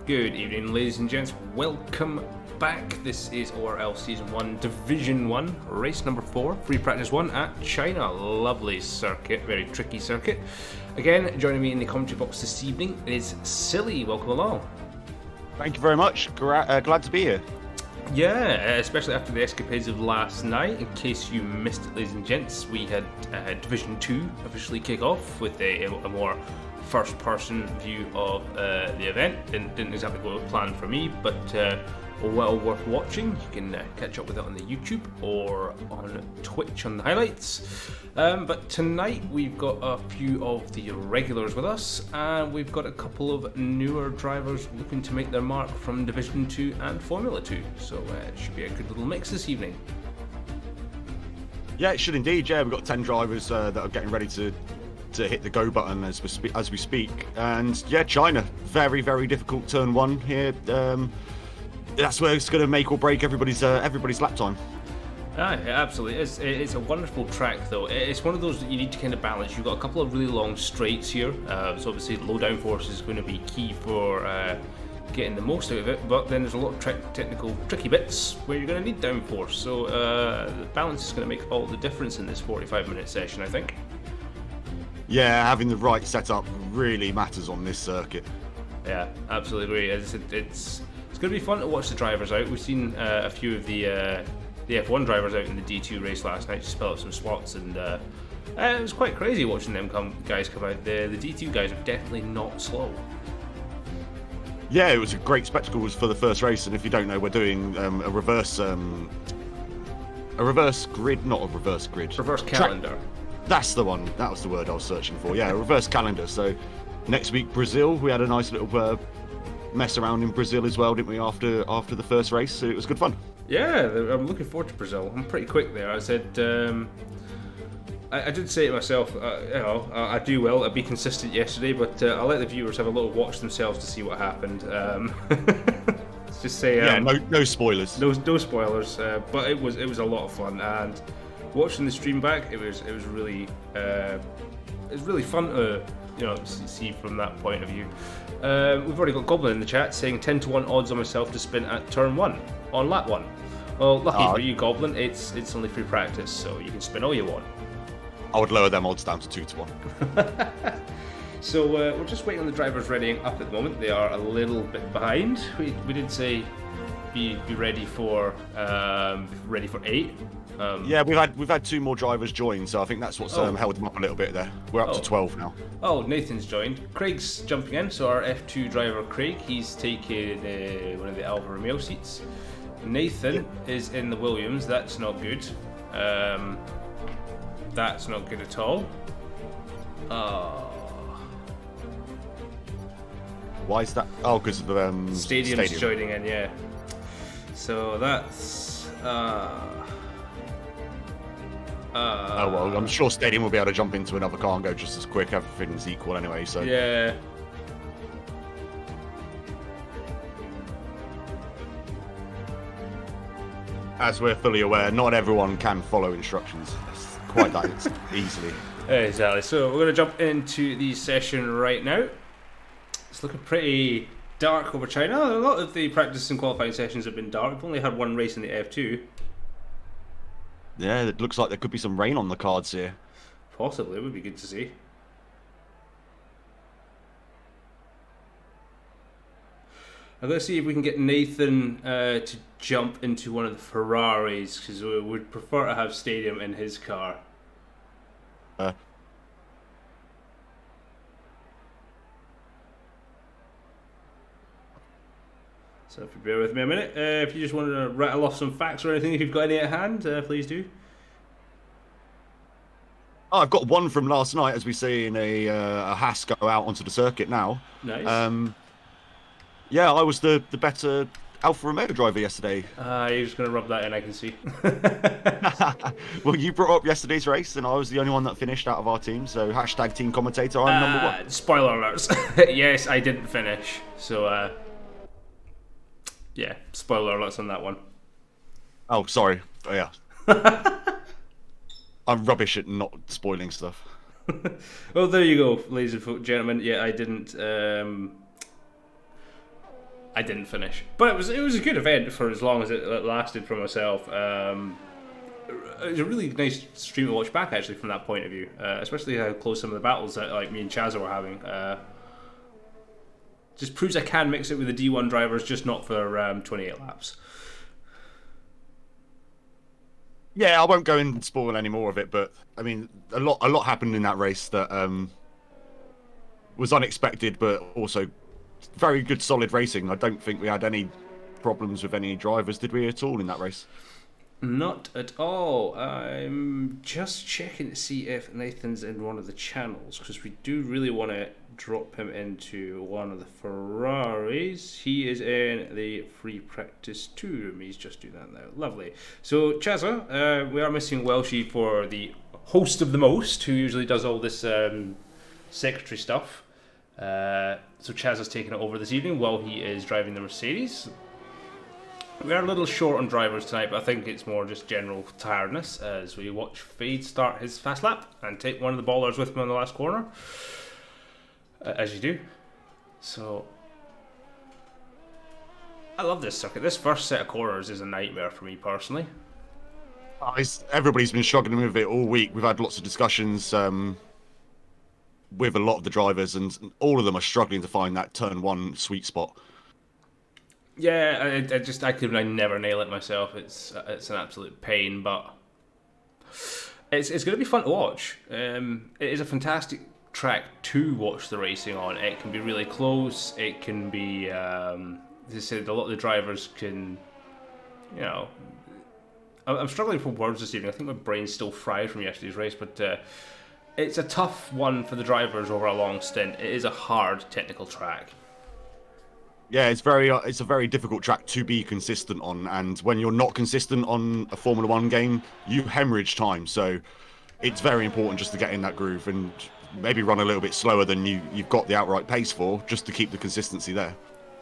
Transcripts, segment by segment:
Good evening, ladies and gents. Welcome back. This is ORL Season 1, Division 1, race number 4, free practice 1 at China. Lovely circuit, very tricky circuit. Again, joining me in the commentary box this evening is Silly. Welcome along. Thank you very much. Glad to be here. Yeah, especially after the escapades of last night. In case you missed it, ladies and gents, we had Division 2 officially kick off with a more first-person view of the event. Didn't exactly go as planned for me, but well worth watching. You can catch up with it on the YouTube or on Twitch on the highlights. But tonight we've got a few of the regulars with us, and we've got a couple of newer drivers looking to make their mark from Division 2 and Formula 2. So it should be a good little mix this evening. Yeah, it should indeed. Yeah, we've got 10 drivers that are getting ready to hit the go button as we speak. And yeah, China, very, very difficult turn one here. That's where it's going to make or break everybody's lap time. Yeah, absolutely. It's a wonderful track, though. It's one of those that you need to kind of balance. You've got a couple of really long straights here, so obviously low downforce is going to be key for getting the most out of it, but then there's a lot of technical tricky bits where you're going to need downforce, so the balance is going to make all the difference in this 45-minute session, I think. Yeah, having the right setup really matters on this circuit. Yeah, absolutely agree. It's going to be fun to watch the drivers out. We've seen a few of the F1 drivers out in the D2 race last night, just fill up some slots, and it was quite crazy watching them guys come out. The D2 guys are definitely not slow. Yeah, it was a great spectacle for the first race, and if you don't know, we're doing a reverse grid, not a reverse grid. Reverse calendar. That's the one. That was the word I was searching for. Yeah, reverse calendar. So next week, Brazil. We had a nice little mess around in Brazil as well, didn't we? After the first race, so it was good fun. Yeah, I'm looking forward to Brazil. I'm pretty quick there. I said, I did say to myself, I do well. I'd be consistent yesterday, but I'll let the viewers have a little watch themselves to see what happened. Let's just say, no spoilers. No spoilers. But it was a lot of fun, and watching the stream back, it was really fun to see from that point of view. We've already got Goblin in the chat saying 10-1 odds on myself to spin at turn 1 on lap 1. Well, lucky for you, Goblin, it's only free practice, so you can spin all you want. I would lower them odds down to 2-1. So we're just waiting on the drivers readying up at the moment. They are a little bit behind. We did say be ready for 8. Yeah, we've had 2 more drivers join, so I think that's what's held them up a little bit there. We're up to 12 now. Oh, Nathan's joined. Craig's jumping in, so our F2 driver Craig, he's taking one of the Alfa Romeo seats. Nathan is in the Williams. That's not good. That's not good at all. Why is that? Oh, because of the Stadium's joining in, yeah. So that's oh well, I'm sure Stadium will be able to jump into another car and go just as quick. Everything's equal anyway, so yeah. As we're fully aware, not everyone can follow instructions quite that easily. Exactly. So we're going to jump into the session right now. It's looking pretty dark over China. A lot of the practice and qualifying sessions have been dark. We've only had one race in the F2. Yeah, it looks like there could be some rain on the cards here. Possibly, it would be good to see. I'm going to see if we can get Nathan to jump into one of the Ferraris, because we would prefer to have Stadium in his car. So if you bear with me a minute, if you just want to rattle off some facts or anything, if you've got any at hand, please do. Oh, I've got one from last night, as we see in a Haas go out onto the circuit now. Nice. Yeah, I was the better Alfa Romeo driver yesterday. You're just going to rub that in, I can see. Well, you brought up yesterday's race, and I was the only one that finished out of our team, so hashtag team commentator, I'm number 1. Spoiler alerts. Yes, I didn't finish, so yeah, spoiler alerts on that one. Oh, sorry. Oh, yeah. I'm rubbish at not spoiling stuff. Well, there you go, ladies and gentlemen. Yeah, I didn't I didn't finish, but it was a good event for as long as it lasted for myself. It was a really nice stream to watch back actually from that point of view, especially how close some of the battles that like me and Chaz were having. Just proves I can mix it with the D1 drivers, just not for 28 laps. Yeah, I won't go and spoil any more of it, but I mean, a lot happened in that race that was unexpected, but also very good, solid racing. I don't think we had any problems with any drivers, did we, at all in that race? Not at all. I'm just checking to see if Nathan's in one of the channels, because we do really want to drop him into one of the Ferraris. He is in the free practice 2 room. He's just doing that now. Lovely. So, Chazza, we are missing Welshie for the host of the most, who usually does all this secretary stuff. So Chazza's taking it over this evening while he is driving the Mercedes. We are a little short on drivers tonight, but I think it's more just general tiredness as we watch Fade start his fast lap and take one of the ballers with him on the last corner, as you do. So, I love this circuit. This first set of corners is a nightmare for me personally. Everybody's been struggling with it all week. We've had lots of discussions with a lot of the drivers, and all of them are struggling to find that turn one sweet spot. Yeah, I could never nail it myself. It's an absolute pain, but it's going to be fun to watch. It is a fantastic track to watch the racing on. It can be really close. It can be, as I said, a lot of the drivers can, you know. I'm struggling for words this evening. I think my brain's still fried from yesterday's race, but it's a tough one for the drivers over a long stint. It is a hard technical track. Yeah, it's a very difficult track to be consistent on, and when you're not consistent on a Formula One game, you hemorrhage time. So it's very important just to get in that groove and maybe run a little bit slower than you've got the outright pace for, just to keep the consistency there.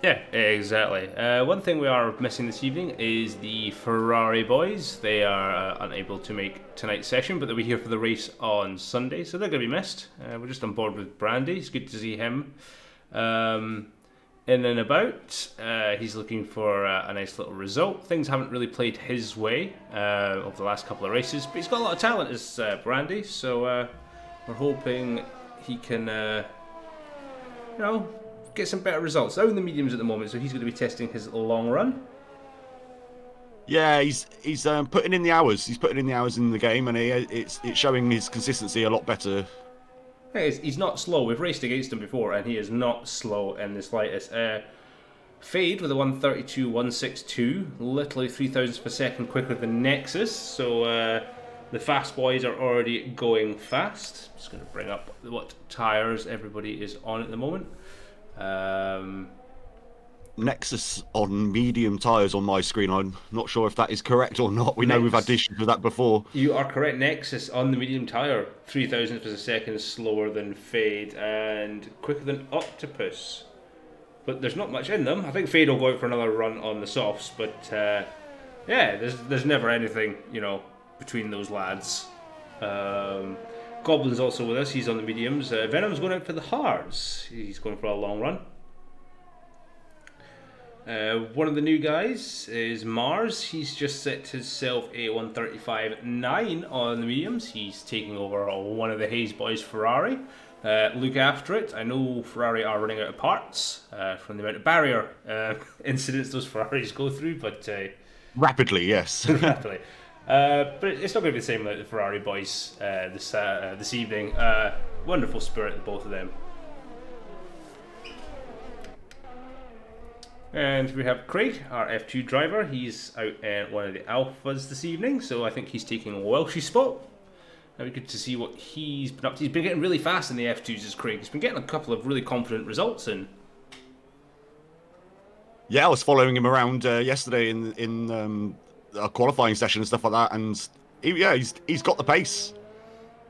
Yeah, exactly. One thing we are missing this evening is the Ferrari boys. They are unable to make tonight's session, but they'll be here for the race on Sunday, so they're going to be missed. We're just on board with Brandy. It's good to see him. In and about, he's looking for a nice little result. Things haven't really played his way over the last couple of races, but he's got a lot of talent as Brandy, so we're hoping he can, get some better results. Out in the mediums at the moment, so he's going to be testing his long run. Yeah, he's putting in the hours. He's putting in the hours in the game, and it's showing his consistency a lot better. He's not slow. We've raced against him before, and he is not slow in the slightest. Fade with a 132.162, literally 3,000ths per second quicker than Nexus. So the fast boys are already going fast. Just going to bring up what tyres everybody is on at the moment. Nexus on medium tyres on my screen. I'm not sure if that is correct or not. We know we've had issues with that before. You are correct. Nexus on the medium tyre, 3,000ths per second slower than Fade and quicker than Octopus. But there's not much in them. I think Fade will go out for another run on the softs, but there's never anything, between those lads. Goblin's also with us. He's on the mediums. Venom's going out for the hards. He's going for a long run. One of the new guys is Mars. He's just set himself a 135.9 on the mediums. He's taking over one of the Hayes boys' Ferrari. Look after it. I know Ferrari are running out of parts from the amount of barrier incidents those Ferraris go through, but rapidly, yes. rapidly. But it's not going to be the same like the Ferrari boys this evening. Wonderful spirit, both of them. And we have Craig, our F2 driver. He's out in one of the Alphas this evening, so I think he's taking a Welshie spot. It'll be good to see what he's been up to. He's been getting really fast in the F2s as Craig. He's been getting a couple of really confident results in. Yeah, I was following him around yesterday in a qualifying session and stuff like that, and he's got the pace.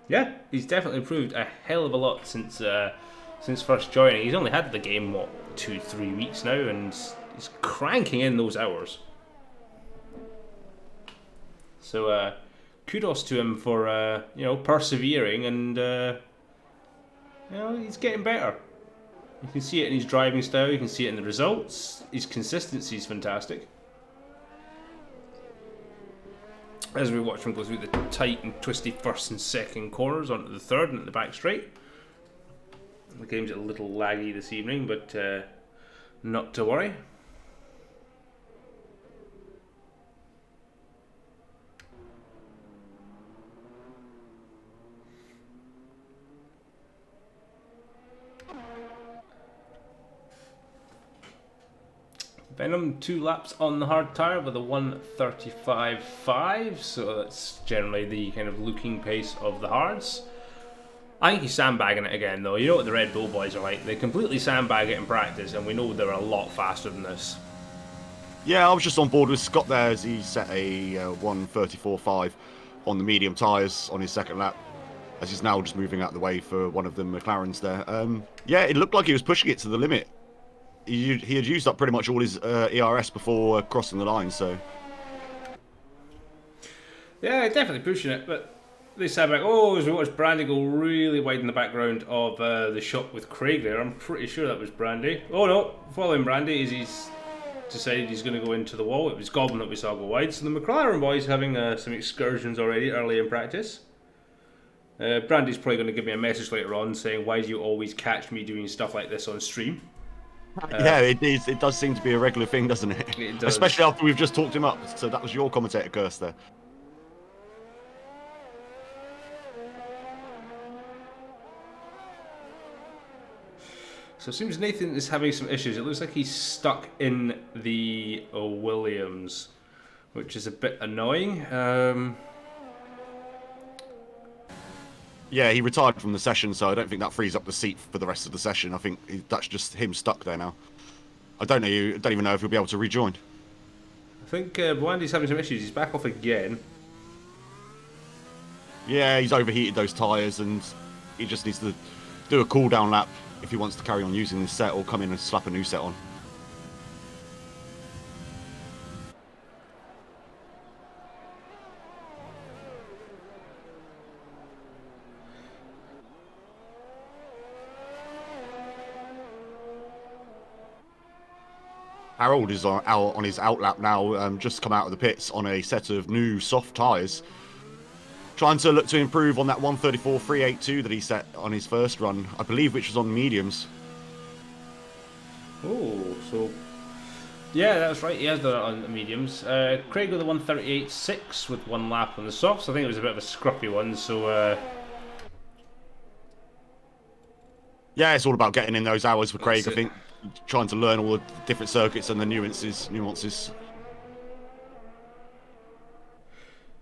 Yeah, he's definitely improved a hell of a lot since first joining. He's only had the game 2-3 weeks now, and he's cranking in those hours. So kudos to him for persevering, and he's getting better. You can see it in his driving style, you can see it in the results. His consistency is fantastic. As we watch him go through the tight and twisty first and second corners onto the third and at the back straight. The game's a little laggy this evening, but not to worry. Venom 2 laps on the hard tyre with a 1:35.5, so that's generally the kind of looking pace of the hards. I think he's sandbagging it again though. You know what the Red Bull boys are like. They completely sandbag it in practice, and we know they're a lot faster than this. Yeah, I was just on board with Scott there as he set a 1:34.5 on the medium tyres on his second lap, as he's now just moving out of the way for one of the McLarens there. Yeah, it looked like he was pushing it to the limit. He had used up pretty much all his ERS before crossing the line, so... Yeah, definitely pushing it, but they sandbag. Oh, as we watched Brandy go really wide in the background of the shot with Craig there, I'm pretty sure that was Brandy. Oh no, following Brandy is he's decided he's going to go into the wall. It was Goblin that we saw go wide, so the McLaren boys having some excursions already early in practice. Brandy's probably going to give me a message later on saying, why do you always catch me doing stuff like this on stream? Yeah, it does seem to be a regular thing, doesn't it? It does. Especially after we've just talked him up. So that was your commentator curse there. So it seems Nathan is having some issues. It looks like he's stuck in the Williams, which is a bit annoying. Yeah, he retired from the session, so I don't think that frees up the seat for the rest of the session. I think that's just him stuck there now. I don't even know if he'll be able to rejoin. I think Blandy's having some issues. He's back off again. Yeah, he's overheated those tyres, and he just needs to do a cool-down lap if he wants to carry on using this set, or come in and slap a new set on. Harold is out on his outlap now, just come out of the pits on a set of new soft tyres. Trying to look to improve on that 1:34.382 that he set on his first run, I believe, which was on mediums. Oh, so... Yeah, that's right, he has done it on the mediums. Craig with a 1:38.6 with one lap on the softs. I think it was a bit of a scruffy one, so... Yeah, it's all about getting in those hours for Craig, I think. Trying to learn all the different circuits and the nuances.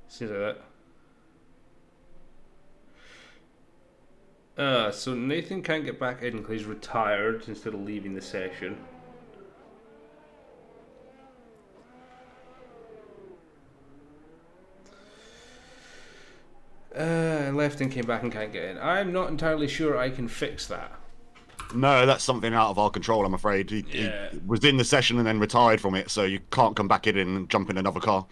Seems like that. So Nathan can't get back in because he's retired instead of leaving the session. Left and came back and can't get in. I'm not entirely sure I can fix that. No, that's something out of our control, I'm afraid. He was in the session and then retired from it, so you can't come back in and jump in another car.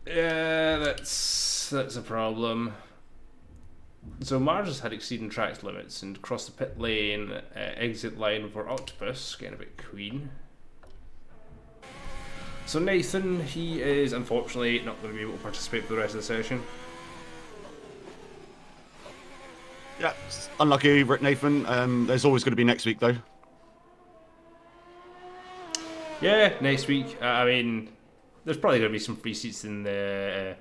Yeah, that's a problem. So Mars has had exceeding track limits and crossed the pit lane, exit line for Octopus, getting a bit queen. So Nathan, he is unfortunately not going to be able to participate for the rest of the session. Yeah, unlucky, Nathan. There's always going to be next week, though. Yeah, next week. I mean, there's probably going to be some free seats in the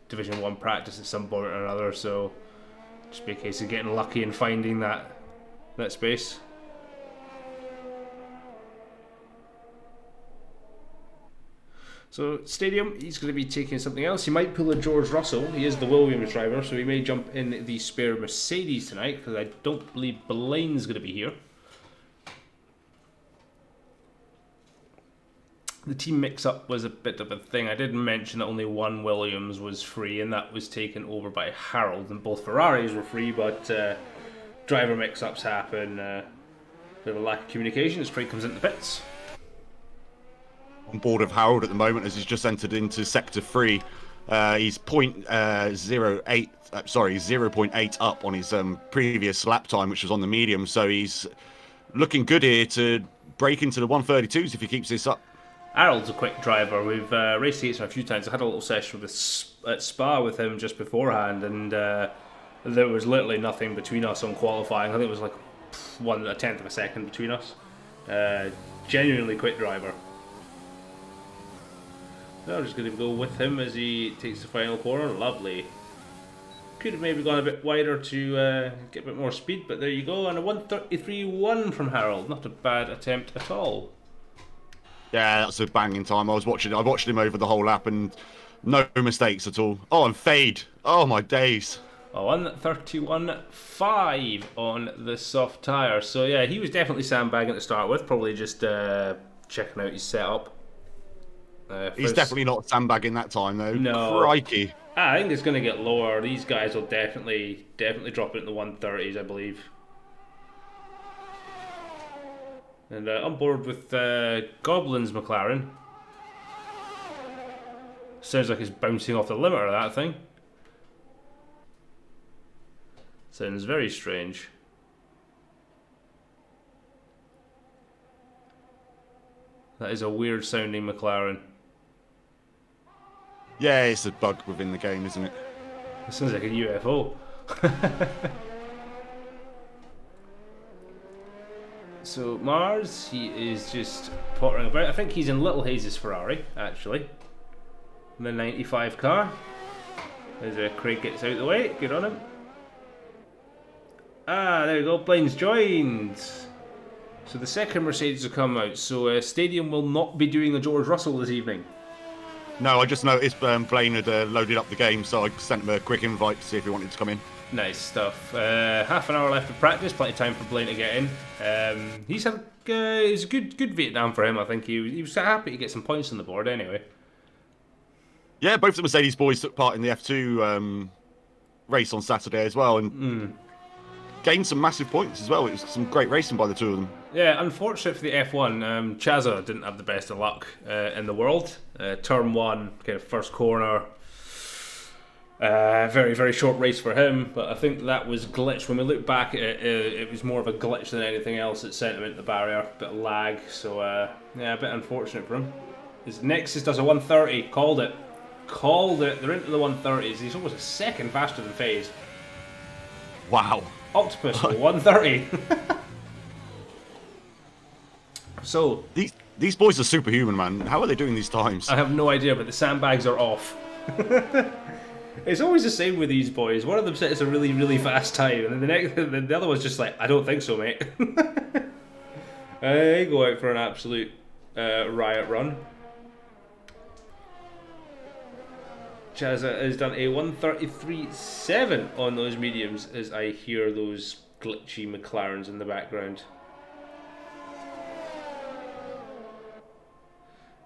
Division 1 practice at some point or another, so just be a case of getting lucky and finding that space. So Stadium, he's going to be taking something else. He might pull a George Russell. He is the Williams driver, so he may jump in the spare Mercedes tonight, because I don't believe Blaine's going to be here. The team mix-up was a bit of a thing. I did mention that only one Williams was free, and that was taken over by Harold, and both Ferraris were free, but driver mix-ups happen. Bit of a lack of communication as Craig comes into the pits. On board of Harold at the moment as he's just entered into sector 3. He's 0.8 up on his previous lap time, which was on the medium, so he's looking good here to break into the 132s if he keeps this up. Harold's a quick driver. We've raced against him a few times. I had a little session at Spa with him just beforehand, and there was literally nothing between us on qualifying. I think it was like a tenth of a second between us. Genuinely quick driver. So I'm just going to go with him as he takes the final corner. Lovely. Could have maybe gone a bit wider to get a bit more speed, but there you go. And a 1:33.1 from Harold. Not a bad attempt at all. Yeah, that's a banging time. I watched him over the whole lap and no mistakes at all. Oh, and fade. Oh, my days. A 1:31.5 on the soft tyre. So yeah, he was definitely sandbagging to start with. Probably just checking out his setup. He's definitely not sandbagging that time, though. No. Crikey. I think it's going to get lower. These guys will definitely drop it in the 130s, I believe. And on board with Goblin's McLaren. Sounds like it's bouncing off the limiter, that thing. Sounds very strange. That is a weird sounding McLaren. Yeah, it's a bug within the game, isn't it? It sounds like a UFO. So Mars, he is just pottering about. I think he's in Little Hayes' Ferrari, actually. In the 95 car. As Craig gets out of the way, good on him. Ah, there we go, Blaine's joined. So the second Mercedes will come out. So Stadium will not be doing a George Russell this evening. No, I just noticed Blaine had loaded up the game, so I sent him a quick invite to see if he wanted to come in. Nice stuff. Half an hour left of practice, plenty of time for Blaine to get in. He's had it was a good Vietnam for him. I think he was happy to get some points on the board anyway. Yeah, both the Mercedes boys took part in the F2 race on Saturday as well, and gained some massive points as well. It was some great racing by the two of them. Yeah, unfortunate for the F1, Chaza didn't have the best of luck in the world. Turn 1, kind of first corner. Very, very short race for him, but I think that was glitched. When we look back at it, it was more of a glitch than anything else that sent him into the barrier. A bit of lag, so yeah, a bit unfortunate for him. His Nexus does a 130, called it. They're into the 130s. He's almost a second faster than FaZe. Wow. Octopus 130. So these boys are superhuman, man. How are they doing these times? I have no idea, but the sandbags are off. It's always the same with these boys. One of them sets a really, really fast time, and then the other one's just like, I don't think so, mate. They go out for an absolute riot run. Chazza has done a 133.7 on those mediums as I hear those glitchy McLarens in the background.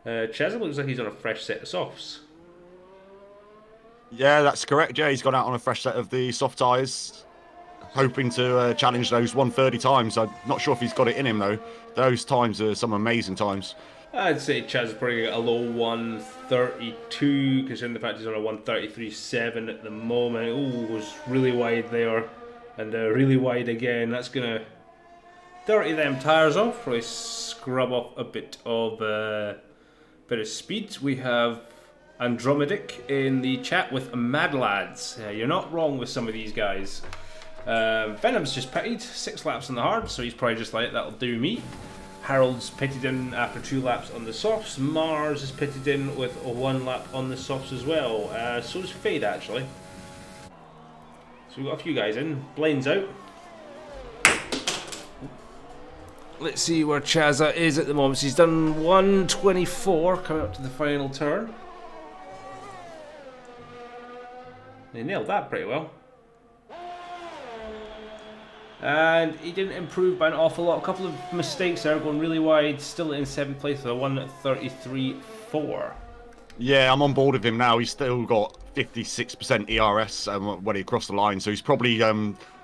Chazza looks like he's on a fresh set of softs. Yeah, that's correct. Yeah, he's gone out on a fresh set of the soft tyres, hoping to challenge those 130 times. I'm not sure if he's got it in him, though. Those times are some amazing times. I'd say Chaz is probably a low 132, considering the fact he's on a 133.7 at the moment. Ooh, was really wide there, and really wide again. That's going to dirty them tyres off, probably scrub off a bit of speed. We have Andromedic in the chat with Mad Lads. You're not wrong with some of these guys. Venom's just pitted, 6 laps on the hard, so he's probably just like, that'll do me. Harold's pitted in after 2 laps on the softs. Mars is pitted in with a 1 lap on the softs as well. So is Fade, actually. So we've got a few guys in. Blaine's out. Let's see where Chazza is at the moment. So he's done 124 coming up to the final turn. He nailed that pretty well. And he didn't improve by an awful lot. A couple of mistakes there, going really wide. Still in 7th place with a 133.4. Yeah, I'm on board with him now. He's still got 56% ERS when he crossed the line, so he's probably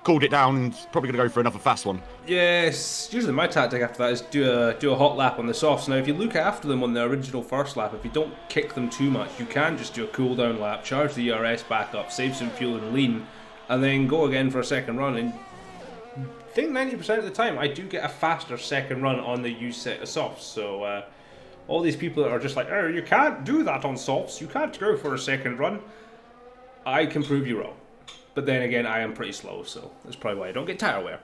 cooled it down and probably going to go for another fast one. Yes, usually my tactic after that is do a hot lap on the softs. Now, if you look after them on the original first lap, if you don't kick them too much, you can just do a cool down lap, charge the ERS back up, save some fuel and lean, and then go again for a second run and think 90% of the time I do get a faster second run on the used set of softs. So all these people that are just like, oh, you can't do that on softs, you can't go for a second run, I can prove you wrong. But then again, I am pretty slow, so that's probably why I don't get tire wear.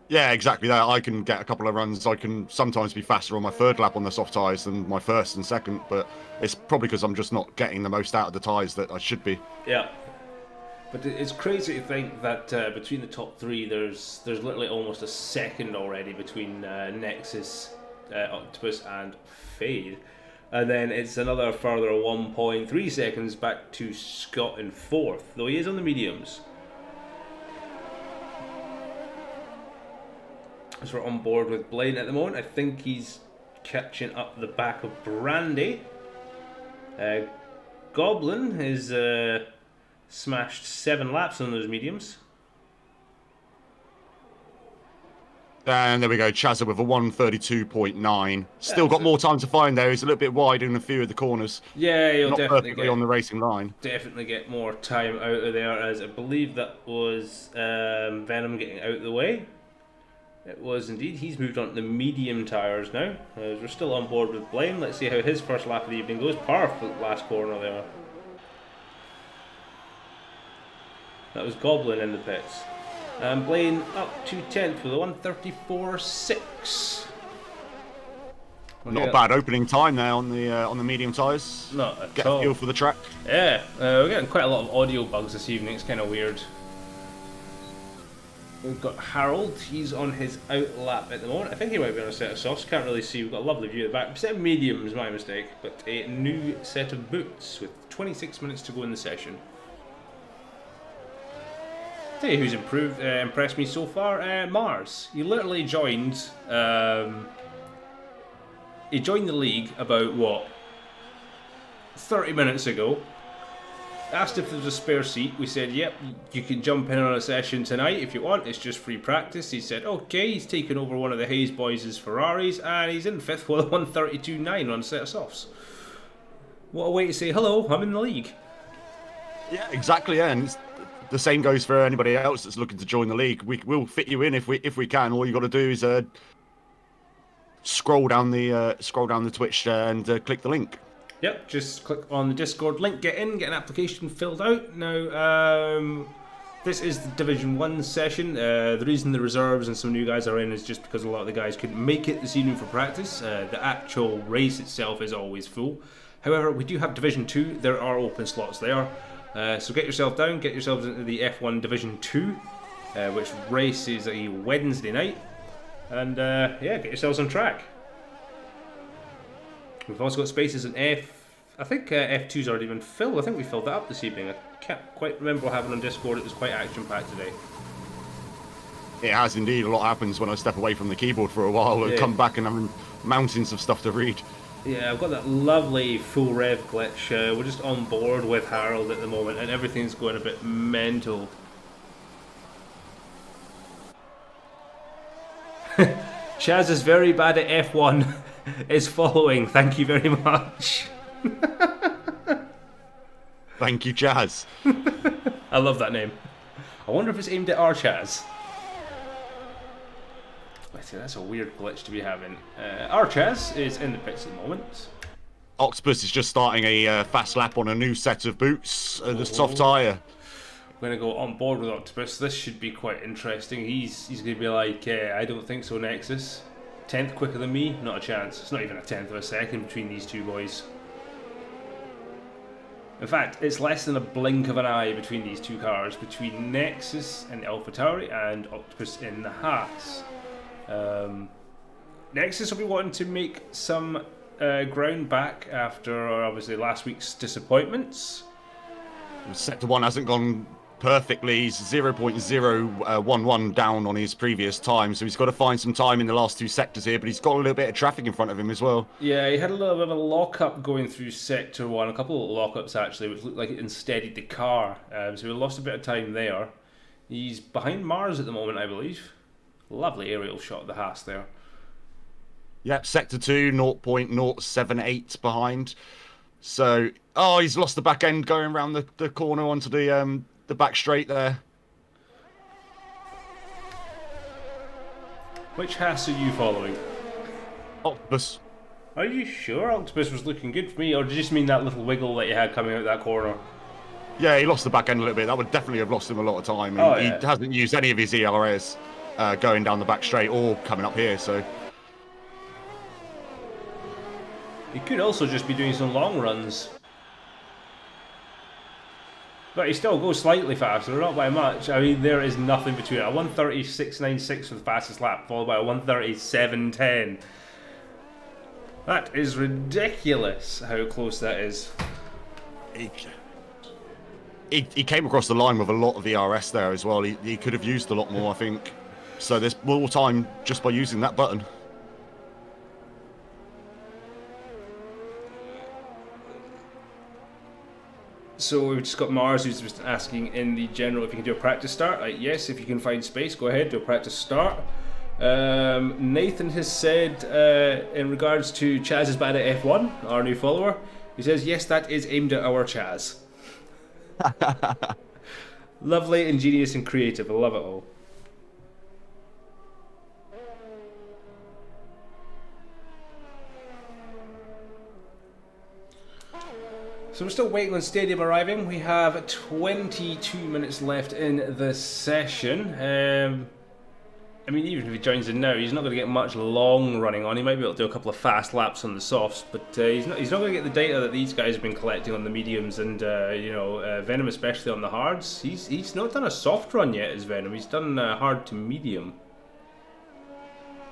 Yeah, exactly that. I can get a couple of runs. I can sometimes be faster on my third lap on the soft tyres than my first and second, but it's probably because I'm just not getting the most out of the tyres that I should be. Yeah. But it's crazy to think that between the top three, there's literally almost a second already between Nexus, Octopus, and Fade. And then it's another further 1.3 seconds back to Scott in fourth, though he is on the mediums. As we're on board with Blaine at the moment, I think he's catching up the back of Brandy. Goblin is smashed 7 laps on those mediums. And there we go, Chazza with a 132.9. Still got more time to find there. He's a little bit wide in a few of the corners. Yeah, he'll not definitely perfectly on the racing line. Definitely get more time out of there, as I believe that was Venom getting out of the way. It was indeed. He's moved on to the medium tyres now. We're still on board with Blaine. Let's see how his first lap of the evening goes. Powerful last corner there. That was Goblin in the pits. And Blaine up to 10th with a 134.6. Not a bad opening time there on the medium tyres. Not at Get all. a feel for the track. Yeah, we're getting quite a lot of audio bugs this evening. It's kind of weird. We've got Harold. He's on his out lap at the moment. I think he might be on a set of softs. Can't really see. We've got a lovely view at the back. Set of mediums, my mistake. But a new set of boots with 26 minutes to go in the session. Tell you who's impressed me so far. Mars. He literally joined. He joined the league about 30 minutes ago. Asked if there was a spare seat. We said, yep, you can jump in on a session tonight if you want. It's just free practice. He said, okay. He's taken over one of the Hayes boys' Ferraris, and he's in 5th with a 132.9 on a set of softs. What a way to say, hello, I'm in the league. Yeah, exactly. Yeah, and the same goes for anybody else that's looking to join the league. We'll fit you in if we can. All you got to do is scroll down the Twitch and click the link. Yep, just click on the Discord link, get in, get an application filled out. Now, this is the Division 1 session. The reason the reserves and some new guys are in is just because a lot of the guys couldn't make it this evening for practice. The actual race itself is always full. However, we do have Division 2. There are open slots there. So get yourself down, get yourselves into the F1 Division 2, which races a Wednesday night. And yeah, get yourselves on track. We've also got spaces in I think F2's already been filled. I think we filled that up this evening. I can't quite remember what happened on Discord. It was quite action-packed today. It has indeed. A lot happens when I step away from the keyboard for a while and come back and I'm mountains of stuff to read. Yeah, I've got that lovely full rev glitch. We're just on board with Harold at the moment and everything's going a bit mental. Chaz is very bad at F1. Is following. Thank you very much. Thank you, Chaz. I love that name. I wonder if it's aimed at our Chaz. Let's see, that's a weird glitch to be having. Our Chaz is in the pits at the moment. Octopus is just starting a fast lap on a new set of boots, the soft tyre. We're going to go on board with Octopus. This should be quite interesting. He's going to be like, I don't think so, Nexus. 10th quicker than me? Not a chance. It's not even a 10th of a second between these two boys. In fact, it's less than a blink of an eye between these two cars, between Nexus in the AlphaTauri and Octopus in the Haas. Nexus will be wanting to make some ground back after obviously last week's disappointments. Sector 1 hasn't gone perfectly. He's 0.011 down on his previous time, so he's got to find some time in the last two sectors here, but he's got a little bit of traffic in front of him as well. Yeah, he had a little bit of a lock-up going through Sector 1, a couple of lock-ups actually, which looked like it unsteadied the car, so he lost a bit of time there. He's behind Mars at the moment, I believe. Lovely aerial shot of the Haas there. Yep, Sector 2, 0.078 behind. So, he's lost the back end going around the corner onto the back straight there. Which Haas are you following? Octopus. Are you sure Octopus was looking good for me, or did you just mean that little wiggle that you had coming out that corner? Yeah, he lost the back end a little bit. That would definitely have lost him a lot of time. Oh, He yeah. hasn't used any of his ERS going down the back straight or coming up here, so... He could also just be doing some long runs. But he still goes slightly faster, not by much. I mean, there is nothing between it. A 1:36.96 for the fastest lap, followed by a 1:37.10. That is ridiculous how close that is. He came across the line with a lot of ERS there as well. He could have used a lot more, I think. So there's more time just by using that button. So we've just got Mars who's just asking in the general if you can do a practice start. Yes, if you can find space, go ahead, do a practice start. Nathan has said in regards to Chaz is bad at F1, our new follower, he says, yes, that is aimed at our Chaz. Lovely, ingenious and creative. I love it all. So we're still waiting on Stadium arriving. We have 22 minutes left in the session. I mean, even if he joins in now, he's not going to get much long running on. He might be able to do a couple of fast laps on the softs, but he's not going to get the data that these guys have been collecting on the mediums and Venom, especially on the hards. He's not done a soft run yet as Venom. He's done hard to medium.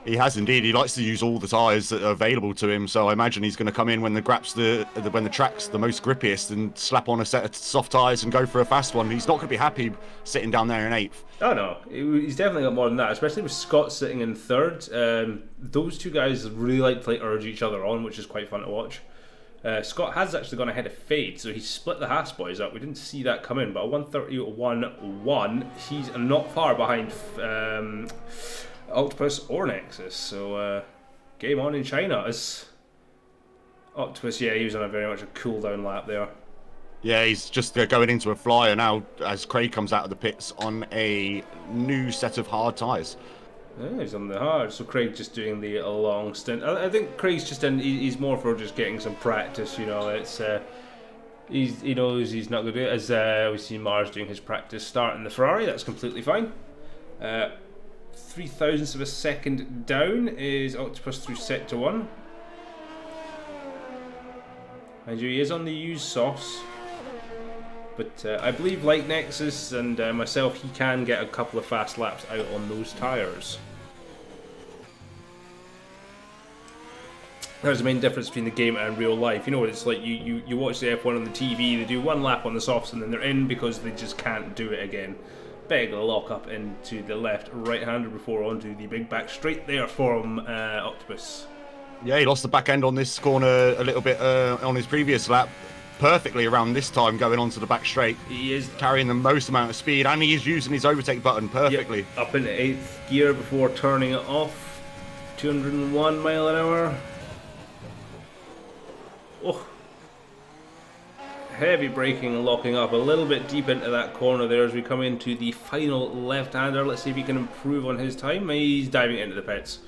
He has indeed. He likes to use all the tyres that are available to him. So I imagine he's going to come in when the track's the most grippiest and slap on a set of soft tyres and go for a fast one. He's not going to be happy sitting down there in 8th. Oh no, he's definitely got more than that. Especially with Scott sitting in 3rd. Those two guys really like to urge each other on, which is quite fun to watch. Scott has actually gone ahead of Fade, so he split the Haas boys up. We didn't see that come in, but a 1:31.1. He's not far behind Octopus or Nexus, so game on in China. As Octopus, yeah, he was on a very much a cool-down lap there. Yeah, he's just going into a flyer now as Craig comes out of the pits on a new set of hard tyres. Yeah, he's on the hard, so Craig's just doing the long stint. I think Craig's just he's more for just getting some practice, you know. It's he knows he's not going to do it, as we see Mars doing his practice start in the Ferrari. That's completely fine. 0.003 of a second down is Octopus through sector 1. And he is on the used softs. But I believe, like Nexus and myself, he can get a couple of fast laps out on those tyres. There's the main difference between the game and real life. You know what it's like, you watch the F1 on the TV, they do one lap on the softs and then they're in because they just can't do it again. Big lock up into the left right-hander before onto the big back straight there from Octopus. Yeah, he lost the back end on this corner a little bit on his previous lap. Perfectly around this time going onto the back straight. He is carrying the most amount of speed and he is using his overtake button perfectly. Yep, up into 8th gear before turning it off. 201 mile an hour. Oh. Heavy braking and locking up a little bit deep into that corner there as we come into the final left-hander. Let's see if he can improve on his time. He's diving into the pits.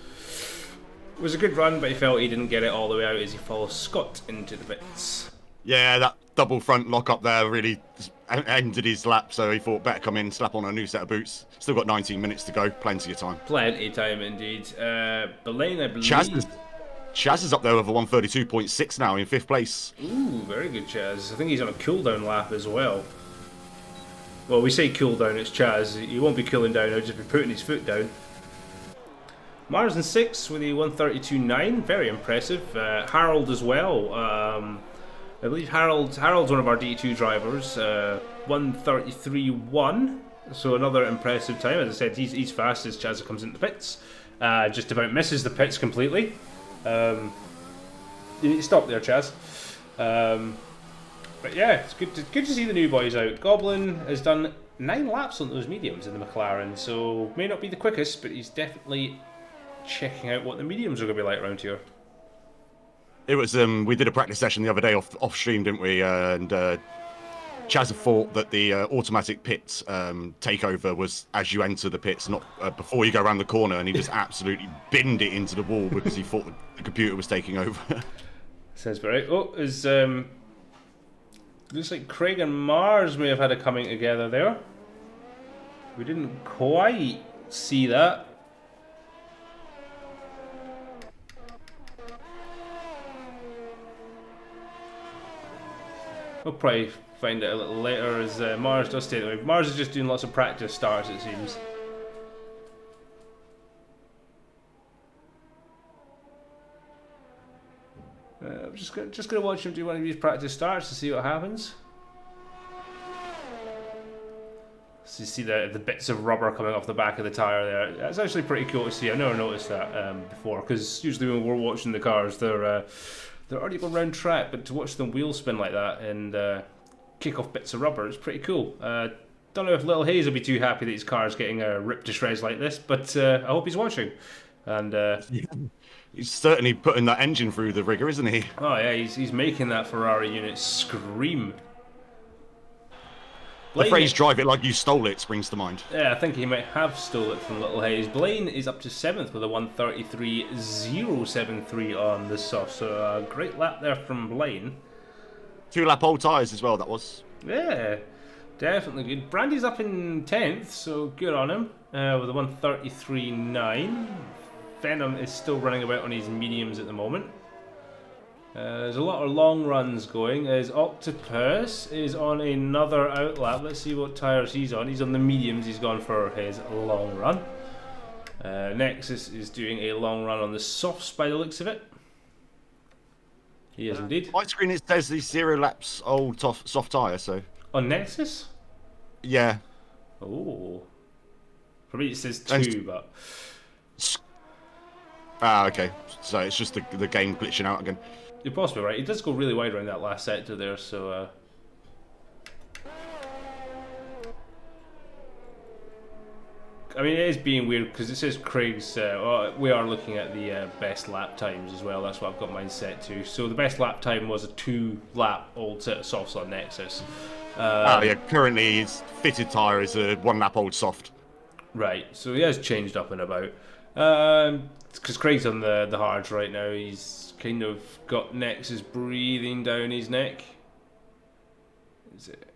It was a good run, but he felt he didn't get it all the way out as he follows Scott into the pits. Yeah, that double front lock up there really ended his lap, so he thought better come in, slap on a new set of boots. Still got 19 minutes to go, plenty of time. Plenty of time indeed. Belaine, I believe... Chaz is up there with a 1:32.6 now in 5th place. Ooh, very good Chaz. I think he's on a cooldown lap as well. Well, we say cooldown, it's Chaz. He won't be cooling down, he'll just be putting his foot down. Mars in 6th with a 1:32.9, very impressive. Harold as well. I believe Harold's one of our D2 drivers. 1:33.1, so another impressive time. As I said, he's fast as Chaz comes into the pits. Just about misses the pits completely. You need to stop there, Chaz. But yeah, it's good to see the new boys out. Goblin has done 9 laps on those mediums in the McLaren, so may not be the quickest, but he's definitely checking out what the mediums are going to be like around here. It was we did a practice session the other day off stream, didn't we? And Chaz thought that the automatic pit takeover was as you enter the pits, not before you go around the corner, and he just absolutely binned it into the wall because he thought the computer was taking over. Sounds about right. Oh, looks like Craig and Mars may have had a coming together there. We didn't quite see that. We'll probably find out a little later as Mars does stay away. Mars is just doing lots of practice starts, it seems. I'm just gonna watch him do one of these practice starts to see what happens. So you see the bits of rubber coming off the back of the tyre there. That's actually pretty cool to see. I've never noticed that before, because usually when we're watching the cars, they're already going round track, but to watch them wheel spin like that and kick off bits of rubber, it's pretty cool. Don't know if Little Hayes will be too happy that his car's getting ripped to shreds like this, but I hope he's watching. And Yeah. He's certainly putting that engine through the rigger, isn't he? oh yeah, he's making that Ferrari unit scream. The phrase "drive it like you stole it" springs to mind. Yeah, I think he might have stole it from Little Hayes. Blaine is up to 7th with a 1:33.073 on the soft, so a great lap there from Blaine. 2-lap old tyres as well, that was. Yeah, definitely good. Brandy's up in 10th, so good on him with a 1:33.9. Venom is still running about on his mediums at the moment. There's a lot of long runs going as Octopus is on another outlap. Let's see what tyres he's on. He's on the mediums. He's gone for his long run. Nexus is doing a long run on the softs by the looks of it. He is indeed. My screen, it says he's 0 laps old soft tyre, so... On Nexus? Yeah. Oh. For me it says 2, but... Ah, okay. So it's just the game glitching out again. You're possibly right. He does go really wide around that last sector there, so... I mean, it is being weird because it says Craig's... we are looking at the best lap times as well. That's what I've got mine set to. So the best lap time was a 2-lap old set of softs on Nexus. Yeah, currently his fitted tyre is a 1-lap old soft. Right, so he has changed up and about. Because Craig's on the hards right now. He's kind of got Nexus breathing down his neck. Is it?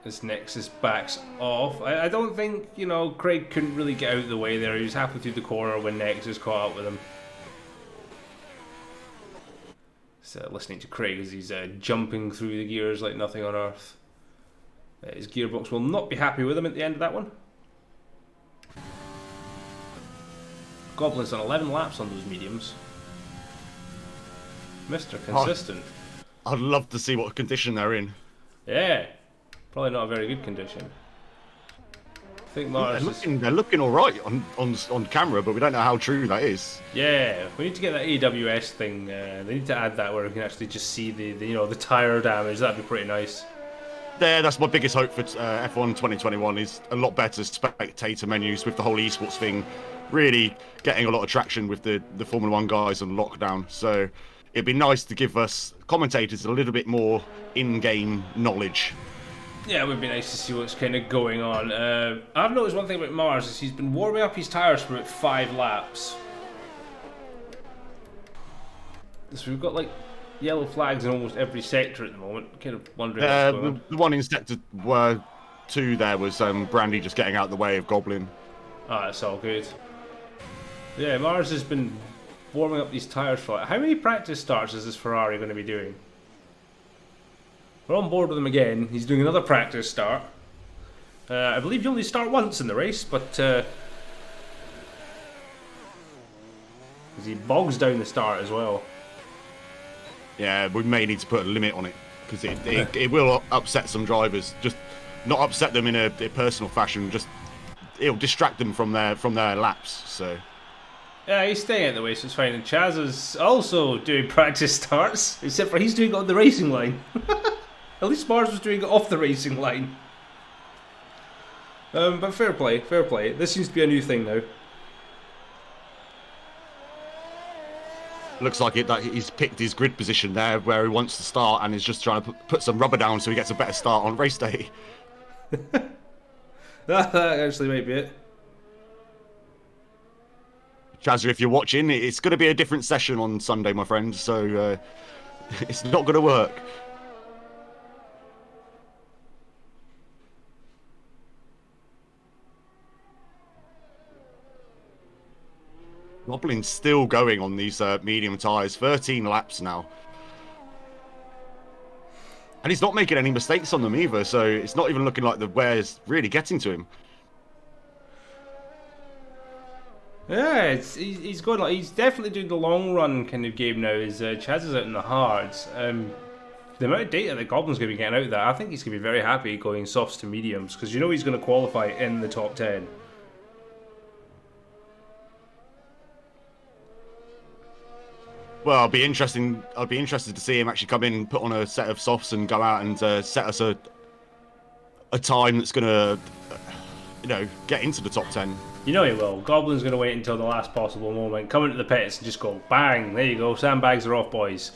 As Nexus backs off. I don't think, Craig couldn't really get out of the way there. He was halfway through the corner when Nexus caught up with him. So listening to Craig as he's jumping through the gears like nothing on earth. His gearbox will not be happy with him at the end of that one. Goblin's on 11 laps on those mediums. Mr. Consistent. I'd love to see what condition they're in. Yeah. Probably not a very good condition. I think Mars they're looking all right on camera, but we don't know how true that is. Yeah, we need to get that AWS thing. They need to add that where we can actually just see the tire damage. That'd be pretty nice. Yeah, that's my biggest hope for F1 2021 is a lot better spectator menus with the whole esports thing really getting a lot of traction with the Formula 1 guys on lockdown. So it'd be nice to give us commentators a little bit more in-game knowledge. Yeah, it would be nice to see what's kind of going on. I've noticed one thing about Mars is he's been warming up his tyres for about 5 laps. So we've got like yellow flags in almost every sector at the moment. Kind of wondering what's going on. The one in sector 2 there was Brandy just getting out of the way of Goblin. Ah, that's all good. Yeah, Mars has been warming up these tyres for... How many practice starts is this Ferrari going to be doing? We're on board with him again. He's doing another practice start. I believe you only start once in the race, but... he bogs down the start as well. Yeah, we may need to put a limit on it, because it will upset some drivers. Just not upset them in a personal fashion, just... It'll distract them from their laps, so... Yeah, he's staying out the way, so it's fine. And Chaz is also doing practice starts, except for he's doing it on the racing line. At least Mars was doing it off the racing line. But fair play, fair play. This seems to be a new thing now. Looks like that he's picked his grid position there where he wants to start and is just trying to put some rubber down so he gets a better start on race day. That actually might be it. Chazza, if you're watching, it's going to be a different session on Sunday, my friend, so it's not going to work. Goblin's still going on these medium tyres, 13 laps now. And he's not making any mistakes on them either, so it's not even looking like the wear's really getting to him. Yeah, he's good. Like, he's definitely doing the long run kind of game now. As Chaz is out in the hards. The amount of data that Goblin's going to be getting out of that, I think he's going to be very happy going softs to mediums because you know he's going to qualify in the top 10. Well, I'll be interested to see him actually come in and put on a set of softs and go out and set us a time that's going to, get into the top 10. You know he will. Goblin's going to wait until the last possible moment, come into the pits and just go, bang, there you go, sandbags are off, boys.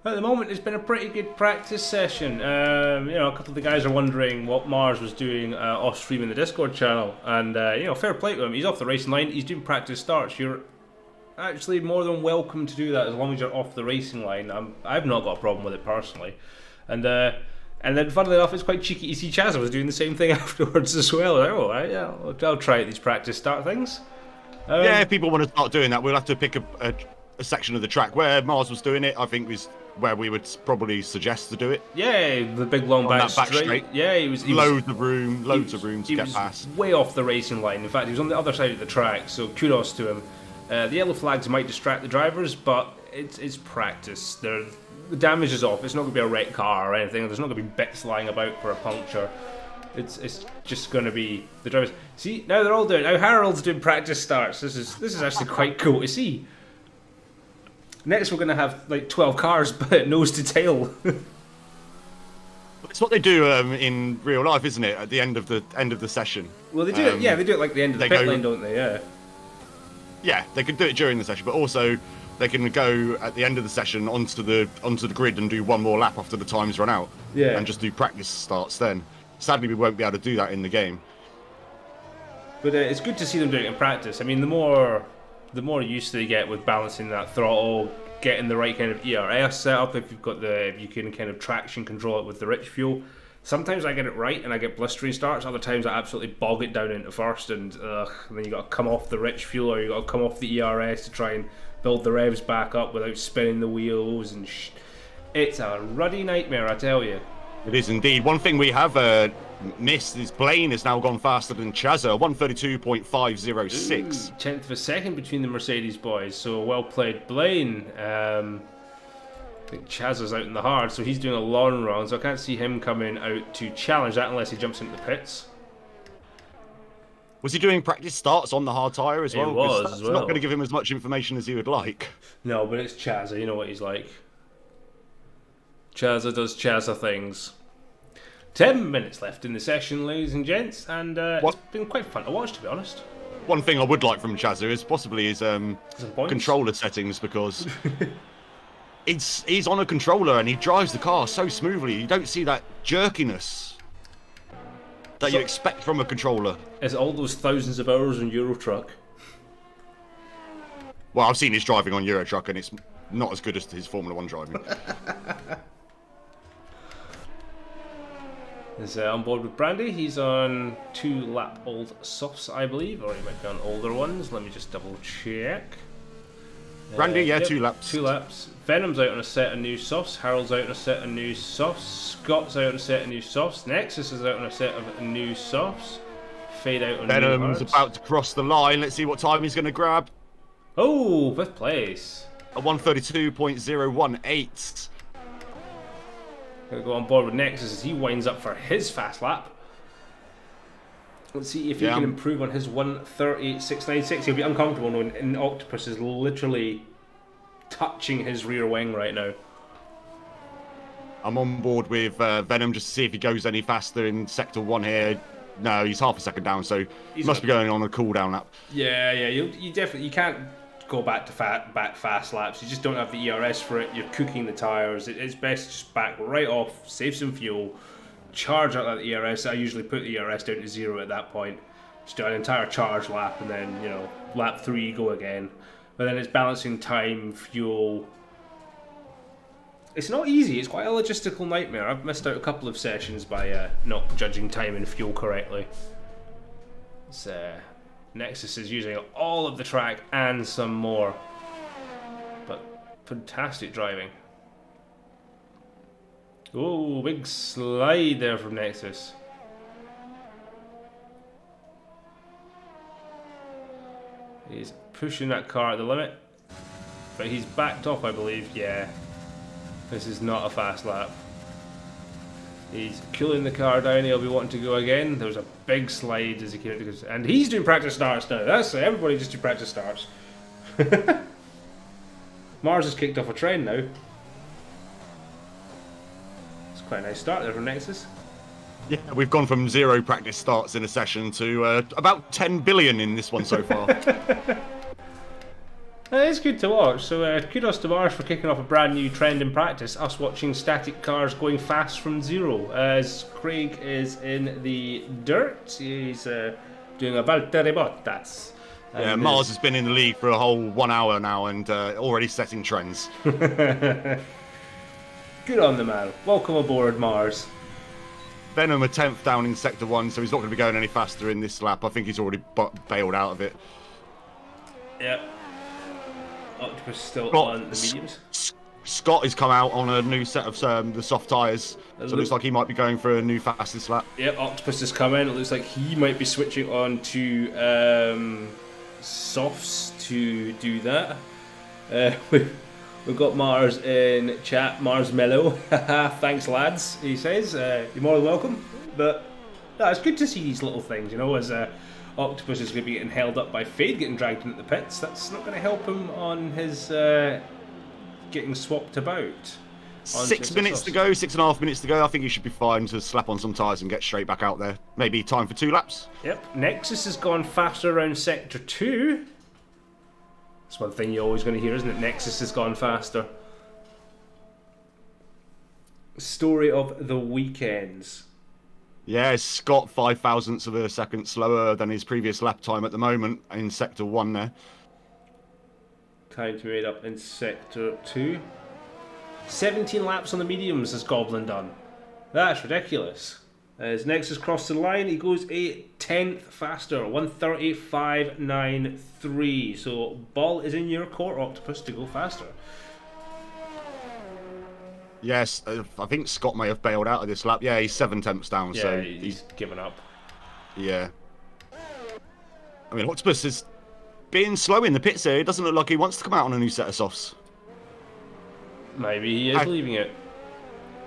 At the moment, it's been a pretty good practice session. A couple of the guys are wondering what Mars was doing off stream in the Discord channel, and fair play to him. He's off the racing line. He's doing practice starts. You're actually more than welcome to do that as long as you're off the racing line. I've not got a problem with it personally, and then funnily enough, it's quite cheeky to see Chazza was doing the same thing afterwards as well. Like, I'll try out these practice start things. If people want to start doing that, we'll have to pick a section of the track where Mars was doing it. I think was where we would probably suggest to do it. Yeah, the big long back straight. Yeah, he was loads of room to get past. Way off the racing line. In fact, he was on the other side of the track, so kudos to him. The yellow flags might distract the drivers, but it's practice. The damage is off. It's not going to be a wrecked car or anything. There's not going to be bits lying about for a puncture. It's just going to be the drivers. See, now they're all doing. Now Harold's doing practice starts. This is actually quite cool to see. Next, we're going to have like 12 cars, but nose to tail. It's what they do in real life, isn't it? At the end of the session. Well, they do it. Yeah, they do it like the end of the pit lane, don't they? Yeah. Yeah, they could do it during the session, but also they can go at the end of the session onto the grid and do one more lap after the time's run out. Yeah. And just do practice starts then. Sadly, we won't be able to do that in the game. But it's good to see them doing it in practice. I mean, the more used they get with balancing that throttle, getting the right kind of ERS setup, if you can kind of traction control it with the rich fuel. Sometimes I get it right and I get blistering starts. Other times I absolutely bog it down into first, and then you got to come off the rich fuel or you got to come off the ERS to try and build the revs back up without spinning the wheels and it's a ruddy nightmare, I tell you. It is indeed. One thing we have missed is Blaine has now gone faster than Chazza, 132.506. 10th of a second between the Mercedes boys, so well played, Blaine. I think Chazza's out in the hard, so he's doing a long run, so I can't see him coming out to challenge that unless he jumps into the pits. Was he doing practice starts on the hard tyre as well? It was as well. Not going to give him as much information as he would like. No, but it's Chazza, you know what he's like. Chazza does Chazza things. 10 minutes left in the session, ladies and gents, and it's been quite fun to watch, to be honest. One thing I would like from Chazza is possibly his controller settings, because he's on a controller and he drives the car so smoothly. You don't see that jerkiness that you expect from a controller. It's all those thousands of hours on Euro Truck. Well, I've seen his driving on Euro Truck and it's not as good as his Formula 1 driving. Is on board with Brandy. He's on 2-lap-old softs, I believe, or he might be on older ones. Let me just double check. Brandy, yep, 2 laps. 2 laps. Venom's out on a set of new softs. Harold's out on a set of new softs. Scott's out on a set of new softs. Nexus is out on a set of new softs. Fade out on Venom's about to cross the line. Let's see what time he's going to grab. Oh, 5th place. A 132.018. Gonna go on board with Nexus as he winds up for his fast lap. Let's see if he can improve on his 1:38.696. He'll be uncomfortable knowing Octopus is literally touching his rear wing right now. I'm on board with Venom just to see if he goes any faster in Sector 1 here. No, he's half a second down, so he He's must be going on a cooldown lap. Yeah, you definitely can't go back to back fast laps. You just don't have the ERS for it. You're cooking the tires. It's best to just back right off, save some fuel, charge out that ERS. I usually put the ERS down to 0 at that point. Just do an entire charge lap, and then lap 3 go again. But then it's balancing time, fuel. It's not easy. It's quite a logistical nightmare. I've missed out a couple of sessions by not judging time and fuel correctly. It's, Nexus is using all of the track and some more. But fantastic driving. Oh, big slide there from Nexus. He's pushing that car at the limit. But he's backed off, I believe. Yeah. This is not a fast lap. He's cooling the car down. He'll be wanting to go again. There's a big slide as he came into, and he's doing practice starts now. That's it. Everybody just do practice starts. Mars has kicked off a trend now. It's quite a nice start there from Nexus. Yeah, we've gone from 0 practice starts in a session to about 10 billion in this one so far. It's good to watch, so kudos to Mars for kicking off a brand new trend in practice, us watching static cars going fast from 0, as Craig is in the dirt. He's doing a Valtteri Bottas. Yeah, Mars has been in the league for a whole 1 hour now and already setting trends. Good on the man. Welcome aboard, Mars. Venom a 10th down in Sector 1, so he's not going to be going any faster in this lap. I think he's already bailed out of it. Yep. Octopus still on the mediums. Scott has come out on a new set of the soft tyres, so it looks like he might be going for a new fastest lap. Yep, Octopus has come in. It looks like he might be switching on to softs to do that. We've got Mars in chat. Mars Mellow. Thanks, lads, he says. You're more than welcome. But no, it's good to see these little things, as Octopus is going to be getting held up by Fade, getting dragged into the pits. That's not going to help him on his getting swapped about. 6 minutes to go, 6.5 minutes to go. I think he should be fine to slap on some tyres and get straight back out there. Maybe time for 2 laps. Yep, Nexus has gone faster around Sector 2. That's one thing you're always going to hear, isn't it? Nexus has gone faster. Story of the weekends. Yeah, Scott 5 thousandths of a second slower than his previous lap time at the moment in Sector 1 there. Time to be made up in Sector 2. 17 laps on the mediums has Goblin done. That's ridiculous. As Nexus crossed the line, he goes a 10th faster, 1:35.93. So ball is in your court, Octopus, to go faster. Yes, I think Scott may have bailed out of this lap. Yeah, he's 7 tenths down, Yeah, so he's given up. Yeah. I mean, Octopus is being slow in the pits here. It doesn't look like he wants to come out on a new set of softs. Maybe he is leaving it.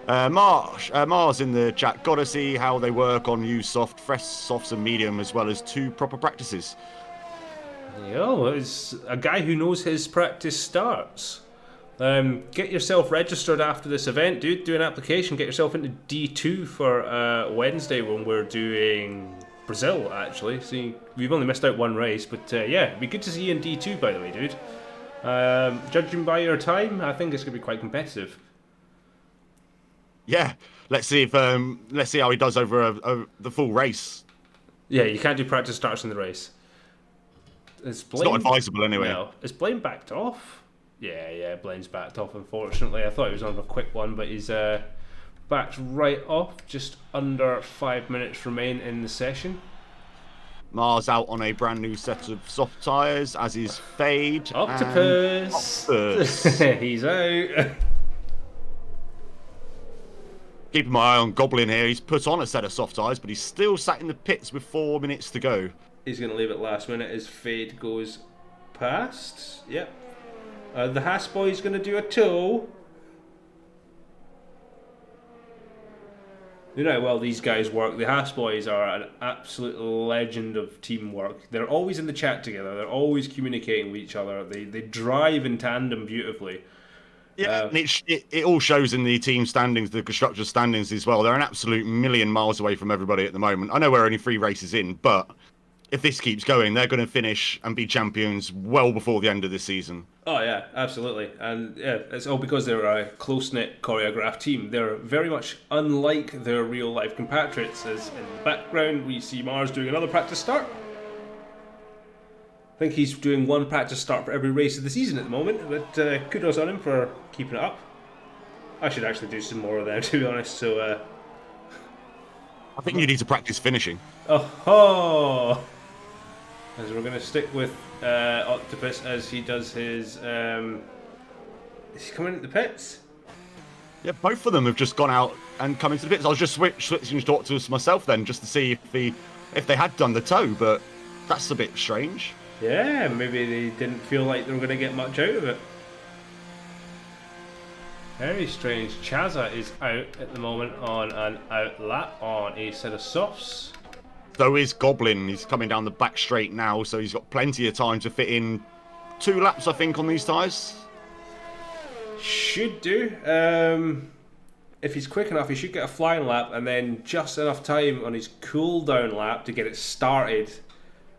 Mars in the chat. Gotta see how they work on used soft, fresh softs and medium, as well as 2 proper practices. Yeah, it's a guy who knows his practice starts. Get yourself registered after this event, dude. Do an application. Get yourself into D2 for Wednesday when we're doing Brazil, actually. See, we've only missed out 1 race, but yeah, it'd be good to see you in D2, by the way, dude. Judging by your time, I think it's going to be quite competitive. Yeah, let's see how he does over the full race. Yeah, you can't do practice starts in the race. It's not advisable anyway. No, is Blaine backed off? Yeah, Blaine's backed off, unfortunately. I thought he was on a quick one, but he's backed right off. Just under 5 minutes remain in the session. Mars out on a brand new set of soft tyres, as is Fade. Octopus! He's out. Keeping my eye on Goblin here. He's put on a set of soft tyres, but he's still sat in the pits with 4 minutes to go. He's going to leave it last minute as Fade goes past. Yep. The Haas boy's going to do a toe. You know how well these guys work. The Haas boys are an absolute legend of teamwork. They're always in the chat together. They're always communicating with each other. They drive in tandem beautifully. Yeah, and it all shows in the team standings, the constructor standings as well. They're an absolute million miles away from everybody at the moment. I know we're only 3 races in, but if this keeps going, they're going to finish and be champions well before the end of this season. Oh yeah, absolutely, and yeah, it's all because they're a close-knit, choreographed team. They're very much unlike their real-life compatriots. As in the background, we see Mars doing another practice start. I think he's doing one practice start for every race of the season at the moment, but kudos on him for keeping it up. I should actually do some more of them, to be honest. So, I think you need to practice finishing. oh, as we're going to stick with Octopus as he does his. Is he coming at the pits? Yeah, both of them have just gone out and come into the pits. I was just switching to Octopus myself then, just to see if they had done the tow, but that's a bit strange. Yeah, maybe they didn't feel like they were going to get much out of it. Very strange. Chaza is out at the moment on an out lap on a set of softs. So is Goblin. He's coming down the back straight now, so he's got plenty of time to fit in 2 laps, I think, on these tyres. Should do. If he's quick enough, he should get a flying lap and then just enough time on his cool down lap to get it started.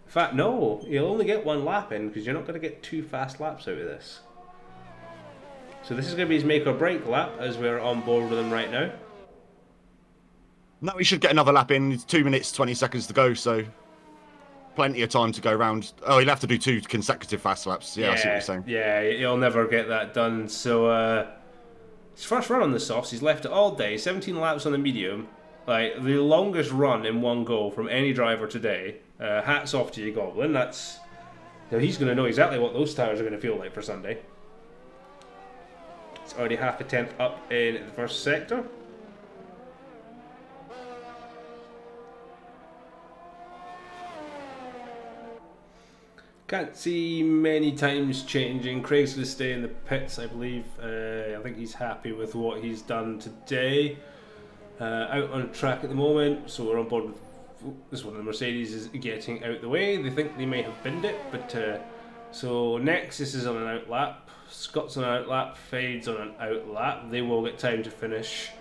In fact, no, you'll only get 1 lap in because you're not going to get 2 fast laps out of this. So this is going to be his make or break lap as we're on board with him right now. No, he should get another lap in. It's 2 minutes, 20 seconds to go, so plenty of time to go round. Oh, he'll have to do 2 consecutive fast laps. Yeah, I see what you're saying. Yeah, he'll never get that done. So his first run on the softs, he's left it all day, 17 laps on the medium. Like, the longest run in one go from any driver today. Hats off to you, Goblin. That's, you know, he's going to know exactly what those tyres are going to feel like for Sunday. It's already half a tenth up in the first sector. Can't see many times changing. Craig's going to stay in the pits, I believe. I think he's happy with what he's done today. Out on track at the moment, so we're on board with this one. The Mercedes is getting out the way. They think they may have binned it, but so Nexus is on an out lap, Scott's on an out lap, Fade's on an out lap. They will get time to finish.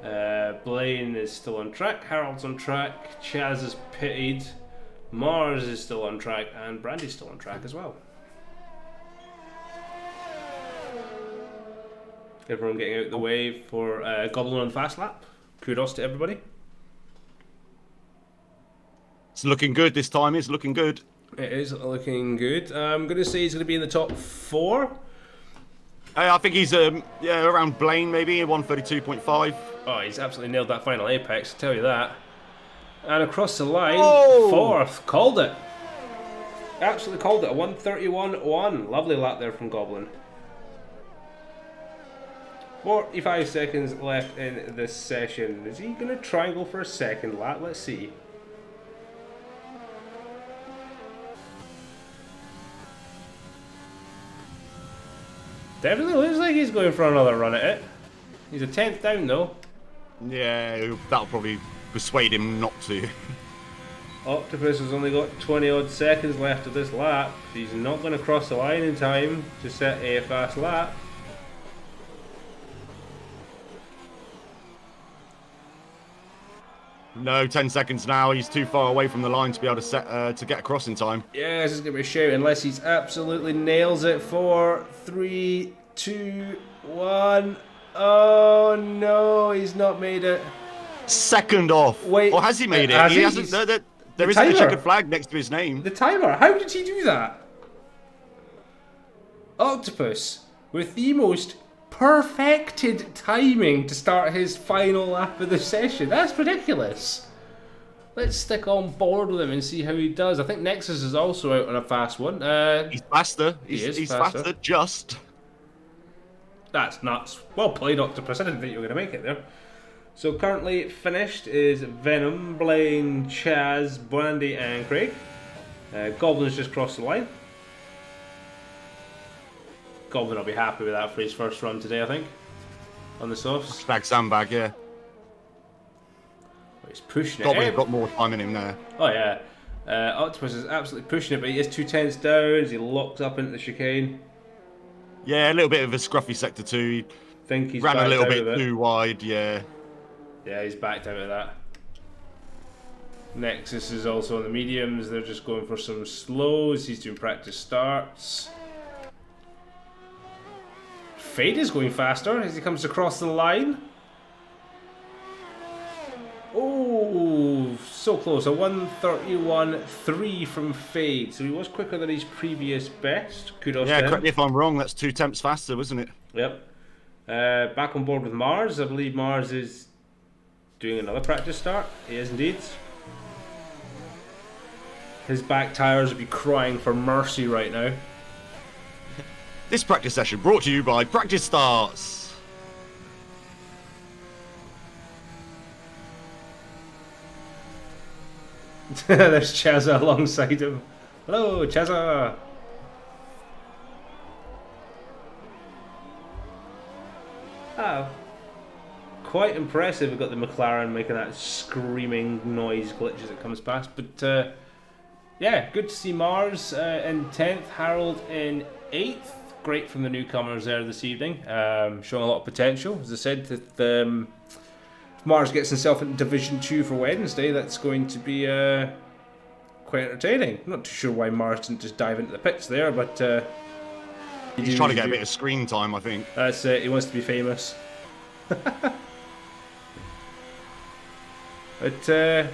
Blaine is still on track, Harold's on track, Chaz is pitted, Mars is still on track, and Brandy's still on track as well. Everyone getting out the way for Goblin on the fast lap. Kudos to everybody. It's looking good this time. It's looking good. It is looking good. I'm going to say he's going to be in the top 4. I think he's around Blaine, maybe 132.5. Oh, he's absolutely nailed that final apex, I tell you that. And across the line, 4th. Called it. Absolutely called it. A 131.1. Lovely lap there from Goblin. 45 seconds left in this session. Is he going to try and go for a second lap? Let's see. Definitely looks like he's going for another run at it. He's a 10th down though. Yeah, that'll probably persuade him not to. Octopus has only got 20 odd seconds left of this lap. He's not going to cross the line in time to set a fast lap. No, 10 seconds now. He's too far away from the line to be able to set to get across in time. Yeah, this is going to be a shout unless he's absolutely nails it. 4, 3, 2, 1. Oh no, he's not made it. Second off. Wait, or has he made it? He hasn't. There isn't a checkered flag next to his name. The timer. How did he do that? Octopus with the most perfected timing to start his final lap of the session. That's ridiculous. Let's stick on board with him and see how he does. I think Nexus is also out on a fast one. He's faster. He's faster. Just. That's nuts. Well played, Octopus. I didn't think you were going to make it there. So currently finished is Venom, Blaine, Chaz, Brandy and Craig. Goblin's just crossed the line. Goblin will be happy with that for his first run today, I think. On the softs. Sandbag, yeah. Oh, he's pushing it. Goblin's got more time in him there. Oh yeah. Octopus is absolutely pushing it, but he is 2 tenths down as he locks up into the chicane. Yeah, a little bit of a scruffy sector 2. He Think he's ran a backed little out of bit it. too wide, yeah. Yeah, he's backed out of that. Nexus is also on the mediums. They're just going for some slows. He's doing practice starts. Fade is going faster as he comes across the line. Oh, so close. A 1:31.3 from Fade. So he was quicker than his previous best. Kudos to Yeah, him. correct me if I'm wrong, that's 2 tenths faster, wasn't it? Yep. Back on board with Mars. I believe Mars is doing another practice start. He is indeed. His back tyres would be crying for mercy right now. This practice session brought to you by Practice Starts. There's Chazza alongside him. Hello, Chazza. Oh. Quite impressive. We've got the McLaren making that screaming noise glitch as it comes past. But yeah, good to see Mars in 10th, Harold in 8th. Great from the newcomers there this evening. Showing a lot of potential. As I said, that if Mars gets himself into Division 2 for Wednesday, that's going to be quite entertaining. I'm not too sure why Mars didn't just dive into the pits there, but He's trying to get a bit of screen time, I think. that's it. He wants to be famous. But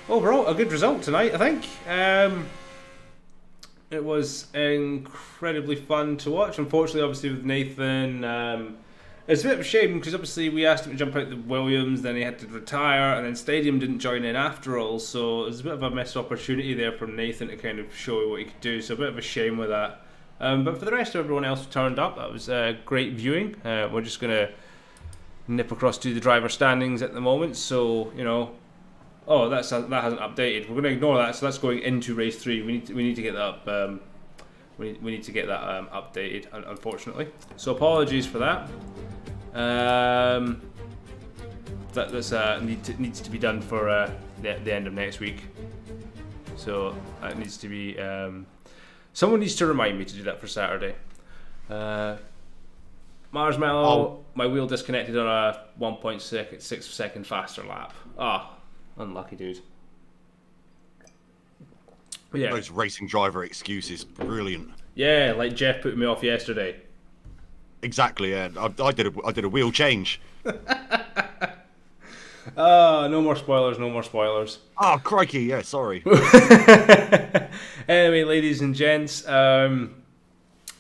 overall, a good result tonight, I think. It was incredibly fun to watch. Unfortunately, obviously, with Nathan, it's a bit of a shame because obviously we asked him to jump out the Williams, then he had to retire, and then Stadium didn't join in after all. So it was a bit of a missed opportunity there from Nathan to kind of show what he could do. So a bit of a shame with that. But for the rest of everyone else who turned up, that was great viewing. We're just going to nip across to the driver standings at the moment. So, you know, oh, that hasn't updated. We're going to ignore that. So that's going into race 3. We need to get that up. We need to get that updated, unfortunately. So apologies for that. That's needs to be done for the end of next week. So that needs to be. Someone needs to remind me to do that for Saturday. Marshmallow, my wheel disconnected on a 1.6 second faster lap. Unlucky dude. But yeah. Those racing driver excuses, brilliant. Yeah, like Jeff put me off yesterday. Exactly, yeah. I did a wheel change. No more spoilers, no more spoilers. Oh, crikey, yeah, sorry. Anyway, ladies and gents, again,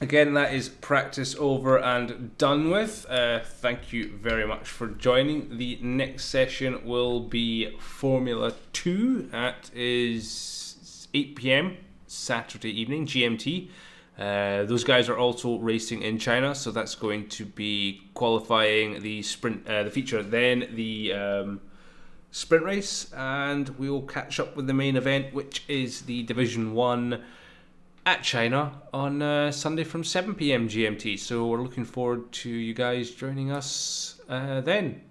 that is practice over and done with. Thank you very much for joining. The next session will be Formula 2. That is 8 p.m. Saturday evening, GMT. Those guys are also racing in China, so that's going to be qualifying the sprint, the feature, then the sprint race, and we'll catch up with the main event, which is the Division 1 at China on Sunday from 7 p.m. GMT. So we're looking forward to you guys joining us then.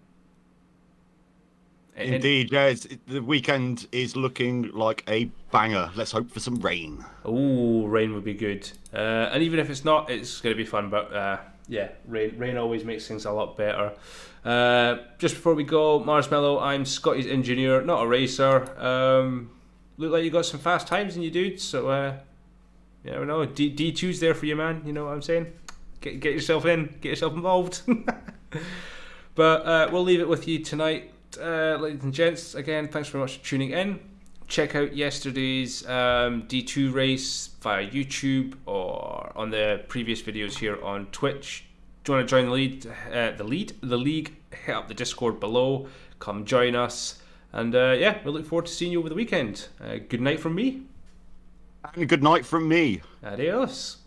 Indeed, yeah. The weekend is looking like a banger. Let's hope for some rain. Oh, rain would be good. And even if it's not, it's going to be fun. But yeah, rain always makes things a lot better. Just before we go, Marshmallow, I'm Scotty's engineer, not a racer. Look like you got some fast times in you, dude. So you never know. D2's there for you, man. You know what I'm saying? Get yourself in, get yourself involved. But we'll leave it with you tonight. Ladies and gents, again, thanks very much for tuning in. Check out yesterday's D2 race via YouTube or on the previous videos here on Twitch. Do you want to join the league? Hit up the Discord below. Come join us, and yeah, we look forward to seeing you over the weekend. Good night from me. And good night from me. Adios.